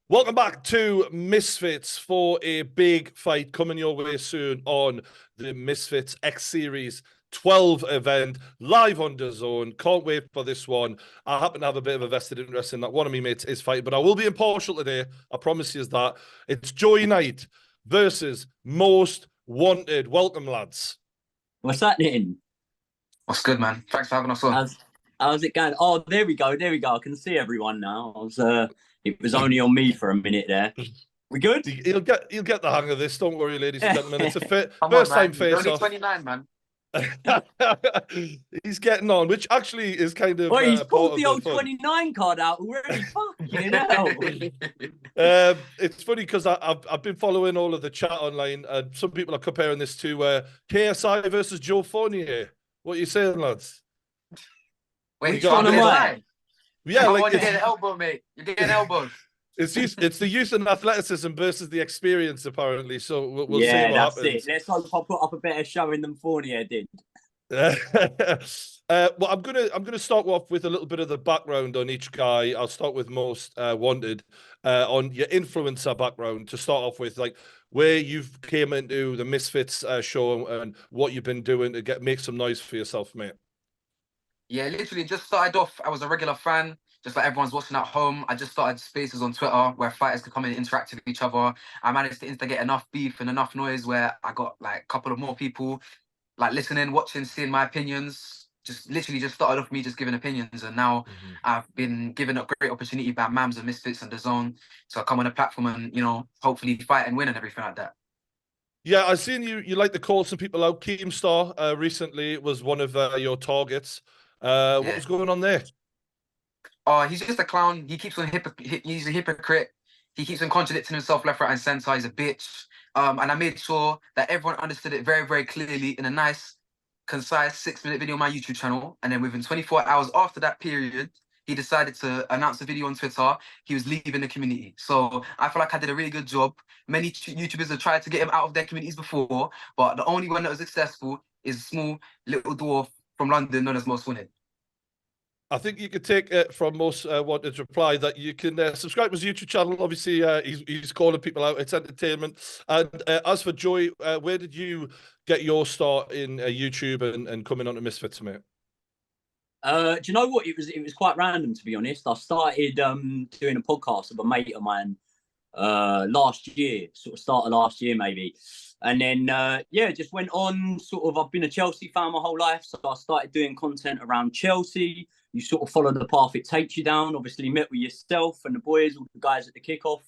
Welcome back to Misfits for a big fight coming your way soon on the Misfits X Series 12 event live on DAZN. Can't wait for this one. I happen to have a bit of a vested interest in that. One of my mates is fighting, but I will be impartial today. I promise you that. It's Joey Knight versus Most Wanted. Welcome, lads. What's happening? What's good, man? Thanks for having us on. How's it going? Oh, there we go. There we go. I can see everyone now. It was only on me for a minute there. We good? You'll get the hang of this. Don't worry, ladies and gentlemen. It's a first time face You're off. only 29, man. He's getting on, which actually is kind of. Well, he's pulled the old 29 card out already. Fucking hell. It's funny because I've been following all of the chat online, and some people are comparing this to KSI versus Joe Fournier. What are you saying, lads? Wait, which one am I? Yeah, like you're getting elbowed, mate. You're getting elbowed. It's the youth and athleticism versus the experience, apparently. So we'll see what that's happens. it. Let's hope I put up a better showing than Fournier did. Well, I'm gonna start off with a little bit of the background on each guy. I'll start with Most Wanted, on your influencer background to start off with, like where you've came into the Misfits show and what you've been doing to make some noise for yourself, mate. Yeah, literally just started off. I was a regular fan, just like everyone's watching at home. I just started spaces on Twitter where fighters could come in and interact with each other. I managed to instigate enough beef and enough noise where I got like a couple of more people like listening, watching, seeing my opinions. Just literally just started off me just giving opinions, and now I've been given a great opportunity by Mams and Misfits and DAZN to come on a platform and hopefully fight and win and everything like that. Yeah, I've seen you like to call some people out. Keemstar recently was one of your targets. What was going on there? He's just a clown. He keeps on he's a hypocrite. He keeps on contradicting himself left, right, and center. He's a bitch. And I made sure that everyone understood it very, very clearly in a nice, concise 6-minute video on my YouTube channel. And then within 24 hours after that period, he decided to announce a video on Twitter. He was leaving the community. So I feel like I did a really good job. Many YouTubers have tried to get him out of their communities before, but the only one that was successful is a small little dwarf from London known as Most Wanted. I think you could take it from Most Wanted's reply that you can subscribe to his YouTube channel. Obviously, he's calling people out. It's entertainment. And as for Joy, where did you get your start in YouTube and coming on to Misfits, mate? Do you know what? It was quite random, to be honest. I started doing a podcast with a mate of mine last year, sort of start of last year maybe. And then, just went on sort of, I've been a Chelsea fan my whole life. So I started doing content around Chelsea. You sort of follow the path it takes you down. Obviously met with yourself and the boys, all the guys at the kickoff.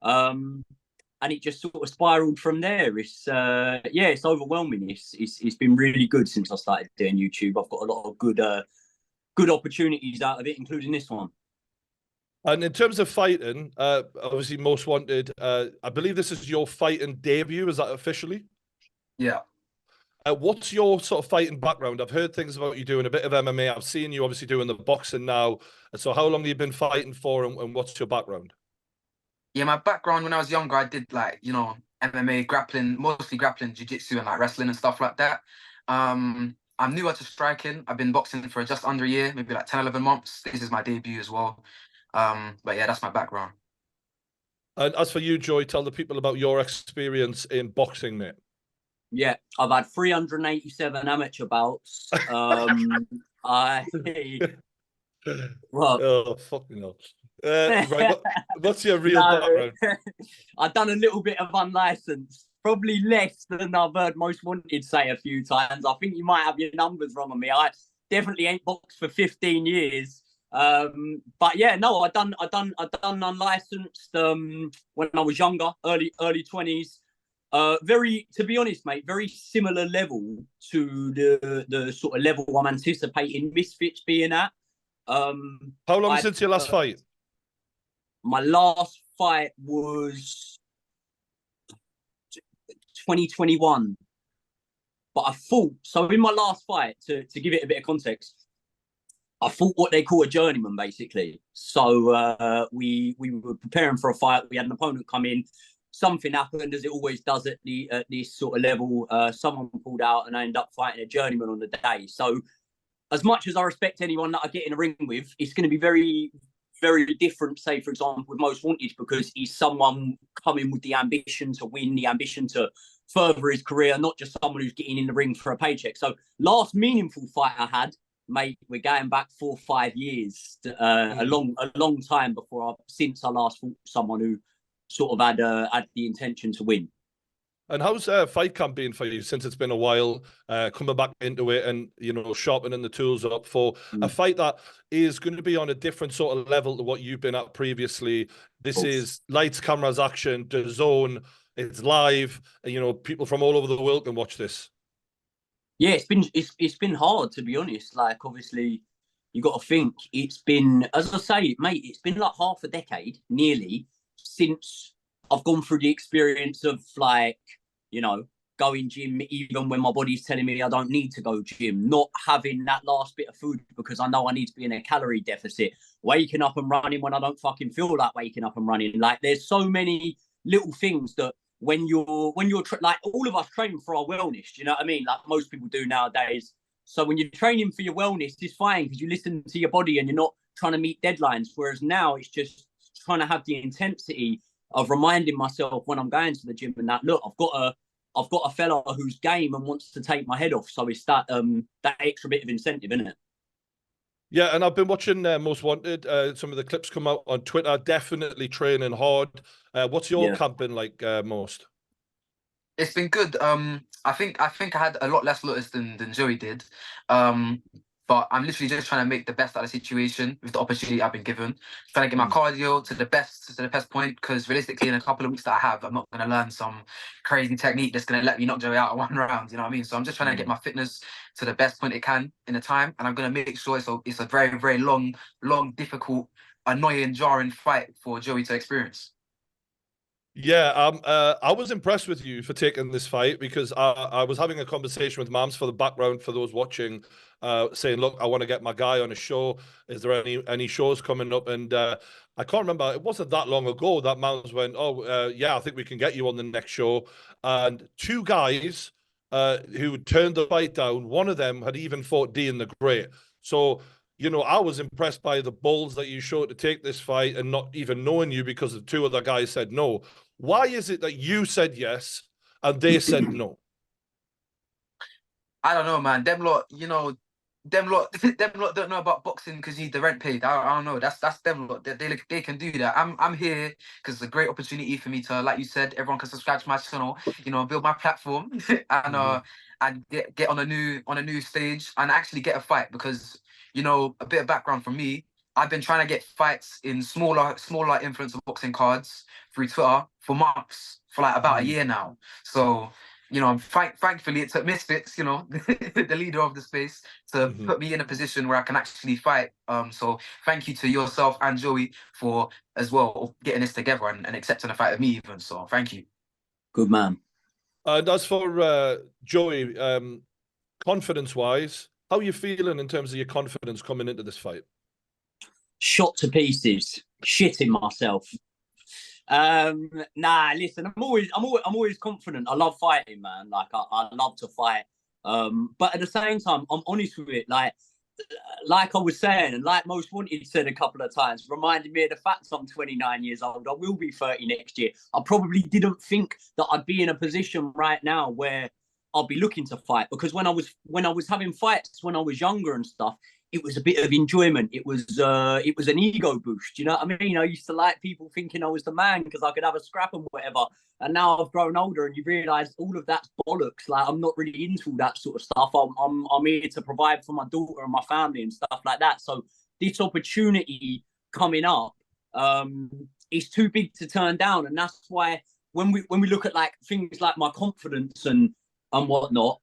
And it just sort of spiraled from there. It's overwhelming. It's been really good since I started doing YouTube. I've got a lot of good opportunities out of it, including this one. And in terms of fighting, obviously Most Wanted, I believe this is your fighting debut. Is that officially? Yeah. What's your sort of fighting background? I've heard things about you doing a bit of MMA. I've seen you obviously doing the boxing now. So how long have you been fighting for, and what's your background? Yeah, my background when I was younger, I did MMA, grappling, mostly grappling, jiu-jitsu and like wrestling and stuff like that. I'm newer to striking. I've been boxing for just under a year, maybe like 10, 11 months. This is my debut as well. But yeah, that's my background. And as for you, Joy, tell the people about your experience in boxing, mate. Yeah, I've had 387 amateur bouts. Well, oh, fucking hell. Right, what's your real background? I've done a little bit of unlicensed, probably less than I've heard Most Wanted say a few times. I think you might have your numbers wrong on me. I definitely ain't boxed for 15 years. But yeah, no, I done unlicensed when I was younger, early 20s. To be honest, mate, very similar level to the sort of level I'm anticipating Misfits being at. How long since your last fight? My last fight was 2021. But I fought, so in my last fight, to give it a bit of context, I fought what they call a journeyman, basically. So we were preparing for a fight. We had an opponent come in. Something happened, as it always does at this sort of level. Someone pulled out, and I ended up fighting a journeyman on the day. So as much as I respect anyone that I get in a ring with, it's going to be very, very different, say, for example, with Most Wanted, because he's someone coming with the ambition to win, the ambition to further his career, not just someone who's getting in the ring for a paycheck. So last meaningful fight I had, mate, we're going back 4 or 5 years, a long time since I last fought someone who sort of had the intention to win. And how's fight camp been for you since it's been a while, coming back into it and, you know, sharpening the tools up for a fight that is going to be on a different sort of level to what you've been at previously? This is lights, cameras, action, the zone. It's live. You know, people from all over the world can watch this. Yeah, it's been hard, to be honest. Like, obviously, you got to think it's been, as I say, mate, it's been like half a decade, nearly, since I've gone through the experience of, like, you know, going gym even when my body's telling me I don't need to go gym, not having that last bit of food because I know I need to be in a calorie deficit, waking up and running when I don't fucking feel like waking up and running. Like, there's so many little things that when you're like, all of us train for our wellness, do you know what I mean? Like most people do nowadays. So when you're training for your wellness, it's fine because you listen to your body and you're not trying to meet deadlines. Whereas now it's just trying to have the intensity of reminding myself when I'm going to the gym and that, look, I've got a fella who's game and wants to take my head off. So it's that extra bit of incentive, isn't it? Yeah, and I've been watching Most Wanted. Some of the clips come out on Twitter. Definitely training hard. What's your camp been like, Most? It's been good. I think I had a lot less lotus than Joey did. But I'm literally just trying to make the best out of the situation with the opportunity I've been given. Trying to get my cardio to the best point, because realistically, in a couple of weeks that I have, I'm not going to learn some crazy technique that's going to let me knock Joey out in 1 round. You know what I mean? So I'm just trying to get my fitness to the best point it can in the time, and I'm going to make sure it's a very, very long, difficult, annoying, jarring fight for Joey to experience. Yeah, I was impressed with you for taking this fight, because I was having a conversation with Mams for the background for those watching, saying, look, I want to get my guy on a show. Is there any shows coming up? And I can't remember. It wasn't that long ago that Mams went, oh, yeah, I think we can get you on the next show. And 2 guys who turned the fight down, one of them had even fought Dean the Great. So, you know, I was impressed by the balls that you showed to take this fight and not even knowing you, because the 2 other guys said no. Why is it that you said yes and they said no? I don't know, man. Them lot, you know, them lot don't know about boxing because you need the rent paid. I don't know. That's them lot. They can do that. I'm here because it's a great opportunity for me to, like you said, everyone can subscribe to my channel. You know, build my platform and get on a new stage and actually get a fight. Because, you know, a bit of background from me, I've been trying to get fights in smaller influencer boxing cards through Twitter for months, for like about a year now. So, you know, thankfully it took Misfits, you know, the leader of the space, to put me in a position where I can actually fight. So thank you to yourself and Joey for as well getting this together and accepting a fight with me even. So thank you. Good man. And as for Joey, confidence-wise, how are you feeling in terms of your confidence coming into this fight? Shot to pieces, shitting myself. Nah, listen, I'm always confident. I love fighting, man. Like I love to fight. But at the same time, I'm honest with it. Like I was saying, and like Most Wanted said a couple of times, reminded me of the fact I'm 29 years old. I will be 30 next year. I probably didn't think that I'd be in a position right now where I'll be looking to fight, because when I was having fights when I was younger and stuff, it was a bit of enjoyment. It was an ego boost. You know what I mean? I used to like people thinking I was the man because I could have a scrap and whatever. And now I've grown older and you realise all of that's bollocks. Like, I'm not really into that sort of stuff. I'm here to provide for my daughter and my family and stuff like that. So this opportunity coming up is too big to turn down. And that's why when we look at like things like my confidence and whatnot,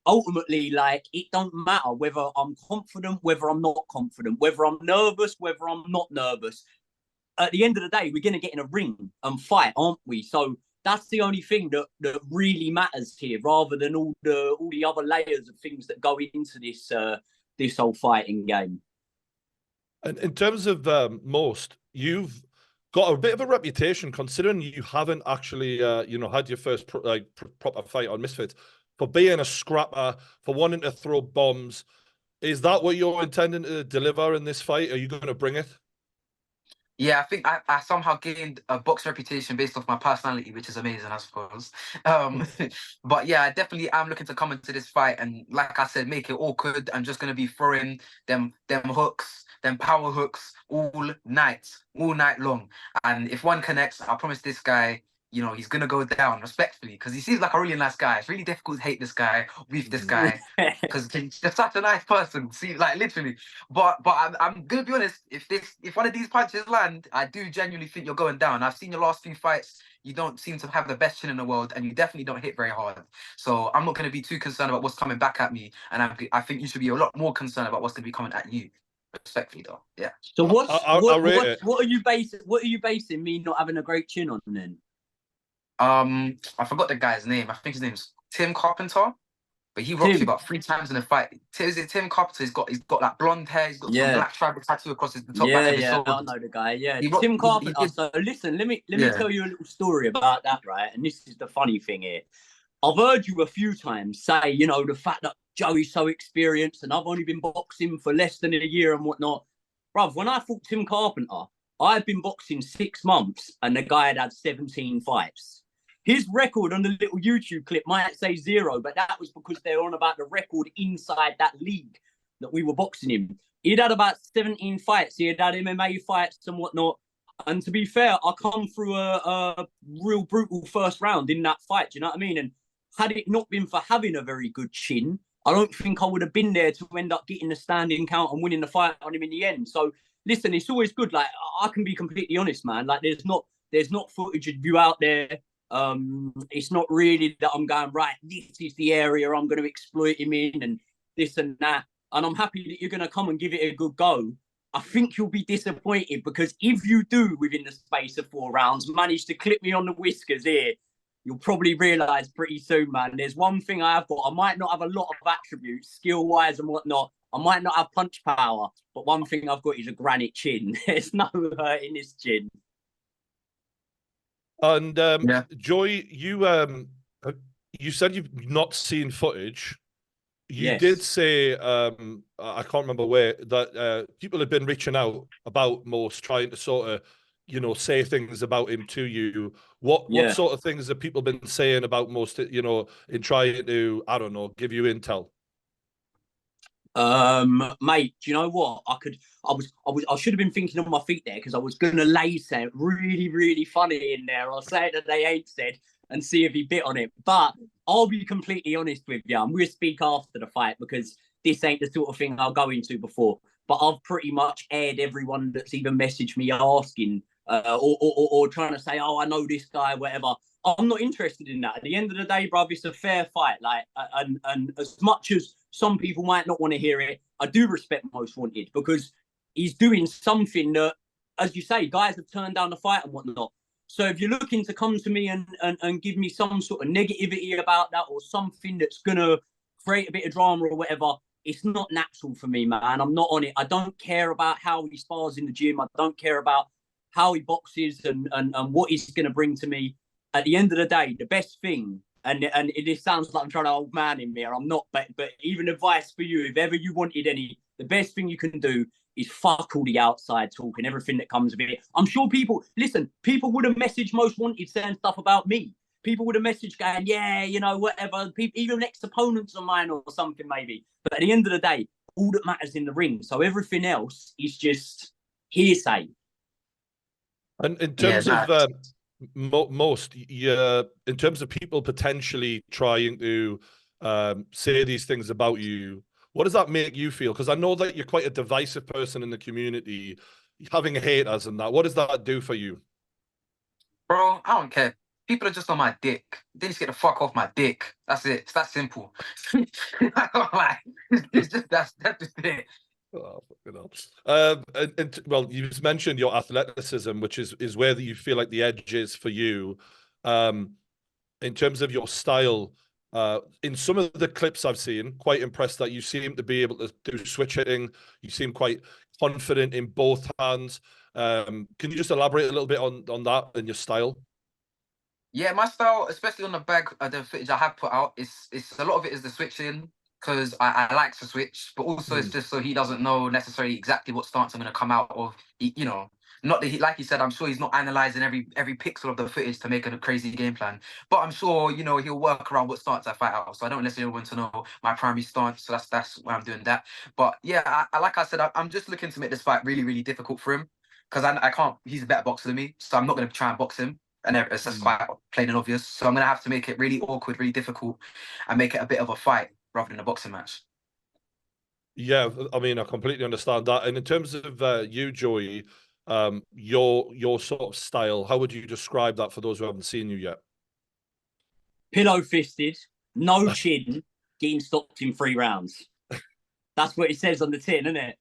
ultimately, like, it don't matter whether I'm confident, whether I'm not confident, whether I'm nervous, whether I'm not nervous. At the end of the day, we're going to get in a ring and fight, aren't we? So that's the only thing that really matters here, rather than all the other layers of things that go into this whole fighting game. And in terms of Most, you've got a bit of a reputation, considering you haven't actually, had your first proper fight on Misfits, for being a scrapper, for wanting to throw bombs. Is that what you're intending to deliver in this fight? Are you going to bring it? Yeah, I think I somehow gained a box reputation based off my personality, which is amazing, I suppose. Um, but yeah, I definitely am looking to come into this fight and, like I said, make it awkward. I'm just gonna be throwing them hooks, them power hooks all night long. And if one connects, I promise this guy, you know, he's gonna go down respectfully because he seems like a really nice guy. It's really difficult to hate this guy, beef this guy, because he's just such a nice person. See, like literally. But I'm gonna be honest. If one of these punches land, I do genuinely think you're going down. I've seen your last few fights. You don't seem to have the best chin in the world, and you definitely don't hit very hard. So I'm not gonna be too concerned about what's coming back at me, and I think you should be a lot more concerned about what's gonna be coming at you. Respectfully, though. Yeah. So I rate it. what are you basing me not having a great chin on then? I forgot the guy's name. I think his name's Tim Carpenter. But he rocked you Tim. about 3 times in the fight. Is it Tim Carpenter? He's got like blonde hair. He's got some black tribal tattoo across the top back of his shoulder. I know the guy. Yeah, He Tim rocked, Carpenter. So listen, let me tell you a little story about that, right? And this is the funny thing here. I've heard you a few times say, you know, the fact that Joey's so experienced and I've only been boxing for less than a year and whatnot. Bruv, when I fought Tim Carpenter, I'd been boxing 6 months and the guy had 17 fights. His record on the little YouTube clip might say 0, but that was because they're on about the record inside that league that we were boxing in. He'd had about 17 fights. He had had MMA fights and whatnot. And to be fair, I come through a real brutal first round in that fight. Do you know what I mean? And had it not been for having a very good chin, I don't think I would have been there to end up getting the standing count and winning the fight on him in the end. So listen, it's always good. Like, I can be completely honest, man. Like, there's not footage of you out there. It's not really that I'm going, right, this is the area I'm going to exploit him in and this and that. And I'm happy that you're going to come and give it a good go. I think you'll be disappointed because if you do, within the space of 4 rounds, manage to clip me on the whiskers here, you'll probably realise pretty soon, man. There's one thing I have got. I might not have a lot of attributes, skill-wise and whatnot. I might not have punch power, but one thing I've got is a granite chin. There's no hurt in this chin. And Joy, you said you've not seen footage. You did say, I can't remember where, that people have been reaching out about Most, trying to sort of, you know, say things about him to you. What sort of things have people been saying about Most, you know, in trying to, I don't know, give you intel? Mate, do you know what? I should have been thinking on my feet there because I was gonna lay something really, really funny in there. I'll say it that they ain't said and see if he bit on it. But I'll be completely honest with you. I'm gonna speak after the fight because this ain't the sort of thing I'll go into before. But I've pretty much aired everyone that's even messaged me asking or trying to say, oh, I know this guy, whatever. I'm not interested in that. At the end of the day, bruv, it's a fair fight. Like, and as much as some people might not want to hear it, I do respect Most Wanted because he's doing something that, as you say, guys have turned down the fight and whatnot. So if you're looking to come to me and give me some sort of negativity about that or something that's going to create a bit of drama or whatever, it's not natural for me, man. I'm not on it. I don't care about how he spars in the gym. I don't care about how he boxes and what he's going to bring to me. At the end of the day, the best thing, and it sounds like I'm trying to old man in there. I'm not, but even advice for you, if ever you wanted any, the best thing you can do is fuck all the outside talk and everything that comes of it. I'm sure people would have messaged Most Wanted saying stuff about me. People would have messaged going, yeah, you know, whatever. People, even ex-opponents of mine or something maybe. But at the end of the day, all that matters in the ring. So everything else is just hearsay. And in terms of Most, in terms of people potentially trying to say these things about you, what does that make you feel? Because I know that you're quite a divisive person in the community, having haters and that. What does that do for you? Bro, I don't care. People are just on my dick. They just get the fuck off my dick. That's it. It's that simple. I don't lie. It's just that's just it. Oh, well, you just mentioned your athleticism, which is where you feel like the edge is for you. In terms of your style, in some of the clips I've seen, quite impressed that you seem to be able to do switch hitting. You seem quite confident in both hands. Can you just elaborate a little bit on that and your style? Yeah, my style, especially on the bag, the footage I have put out, it's a lot of it is the switching because I like to switch, but also it's just so he doesn't know necessarily exactly what stance I'm going to come out of. You know, Not that he, like you said, I'm sure he's not analyzing every pixel of the footage to make a crazy game plan. But I'm sure, you know, he'll work around what stance I fight out. So I don't necessarily want to know my primary stance. So that's why I'm doing that. But yeah, like I said, I'm just looking to make this fight really, really difficult for him because I can't. He's a better boxer than me, so I'm not going to try and box him. And it's just quite plain and obvious. So I'm going to have to make it really awkward, really difficult, and make it a bit of a fight rather than a boxing match. Yeah, I mean, I completely understand that. And in terms of you, Joey, your sort of style, how would you describe that for those who haven't seen you yet? Pillow fisted, no chin, getting stopped in 3 rounds. That's what it says on the tin, isn't it?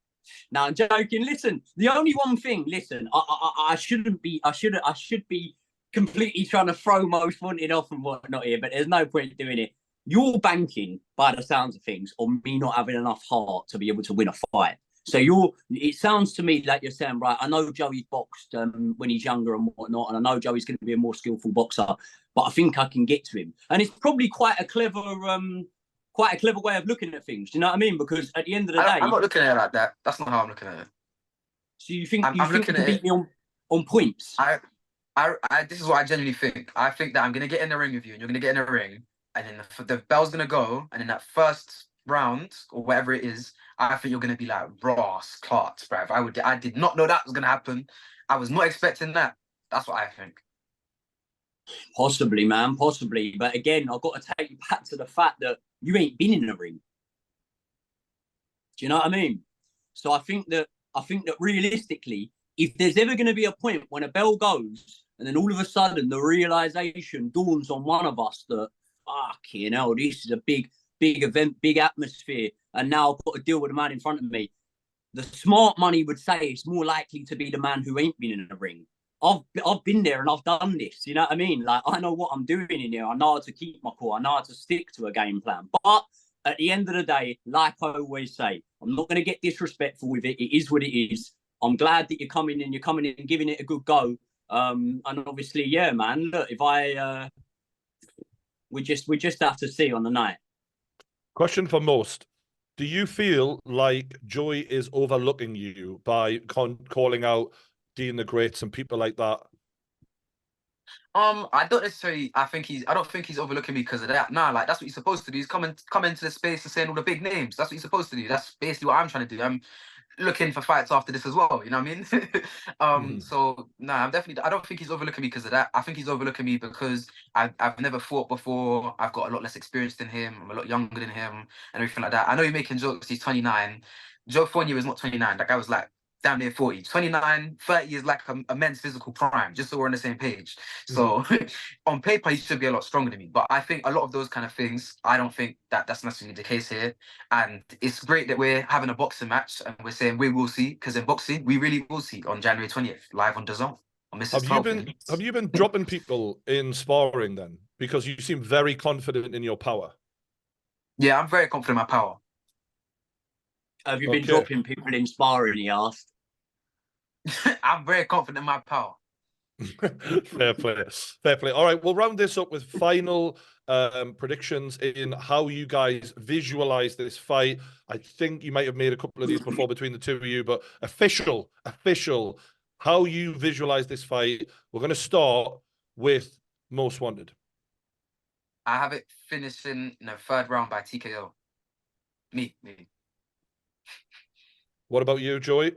Now I'm joking. Listen, the only one thing. Listen, I shouldn't be. I should be completely trying to throw Most Wanted off and whatnot here, but there's no point doing it. You're banking, by the sounds of things, on me not having enough heart to be able to win a fight. So it sounds to me like you're saying, right, I know Joey's boxed when he's younger and whatnot, and I know Joey's going to be a more skillful boxer, but I think I can get to him. And it's probably quite a clever way of looking at things. Do you know what I mean? Because at the end of the day, I'm not looking at it like that. That's not how I'm looking at it. So you think I'm you looking can at beat it. me on points? This is what I genuinely think. I think that I'm gonna get in the ring with you, and you're gonna get in the ring, and then the bell's gonna go, and in that first round or whatever it is, I think you're gonna be like Ross Clark, bruv. I did not know that was gonna happen. I was not expecting that. That's what I think. Possibly, man, possibly. But again, I've got to take you back to the fact that you ain't been in the ring. Do you know what I mean? So I think that realistically, if there's ever going to be a point when a bell goes and then all of a sudden the realization dawns on one of us that, fucking hell, this is a big event, big atmosphere, and now I've got to deal with the man in front of me, the smart money would say it's more likely to be the man who ain't been in the ring. I've been there and I've done this. You know what I mean? Like, I know what I'm doing in here. I know how to keep my core. I know how to stick to a game plan. But at the end of the day, like I always say, I'm not going to get disrespectful with it. It is what it is. I'm glad that you're coming in and giving it a good go. And obviously, yeah, man. Look, we just have to see on the night. Question for Most. Do you feel like Joey is overlooking you by calling out Dean the Greats and people like that? I don't necessarily. I don't think he's overlooking me because of that. Nah, like that's what he's supposed to do. He's coming into the space and saying all the big names. That's what he's supposed to do. That's basically what I'm trying to do. I'm looking for fights after this as well. You know what I mean? So no, I'm definitely. I don't think he's overlooking me because of that. I think he's overlooking me because I've never fought before. I've got a lot less experience than him. I'm a lot younger than him and everything like that. I know you're making jokes. He's 29. Joe Fournier is not 29. That guy was like damn near 40. 29, 30 is like a men's physical prime, just so we're on the same page. So on paper, he should be a lot stronger than me. But I think a lot of those kind of things, I don't think that that's necessarily the case here. And it's great that we're having a boxing match and we're saying we will see, because in boxing, we really will see on January 20th, live on DAZN. Have you been dropping people in sparring then? Because you seem very confident in your power. Yeah, I'm very confident in my power. Have you been dropping people in sparring, he asked? I'm very confident in my power. Fair play. Fair play. All right, we'll round this up with final predictions in how you guys visualize this fight. I think you might have made a couple of these before between the two of you, but official, how you visualize this fight. We're going to start with Most Wanted. I have it finishing in the 3rd round by TKO. Me. What about you, Joey?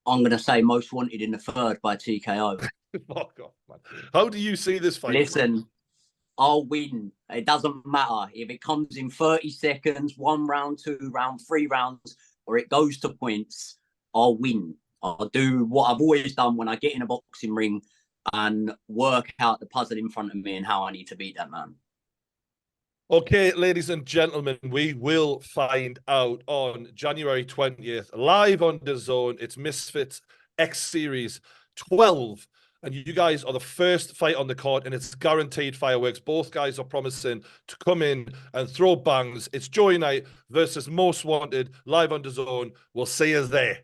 I'm going to say Most Wanted in the 3rd by TKO. Fuck off, man. How do you see this fight? Listen, I'll win. It doesn't matter if it comes in 30 seconds, 1 round, 2 round, 3 rounds, or it goes to points. I'll win. I'll do what I've always done when I get in a boxing ring and work out the puzzle in front of me and how I need to beat that man. Okay, ladies and gentlemen, we will find out on January 20th, live on DAZN. It's Misfits X Series 12. And you guys are the first fight on the card, and it's guaranteed fireworks. Both guys are promising to come in and throw bangs. It's Joey Knight versus Most Wanted, live on DAZN. We'll see you there.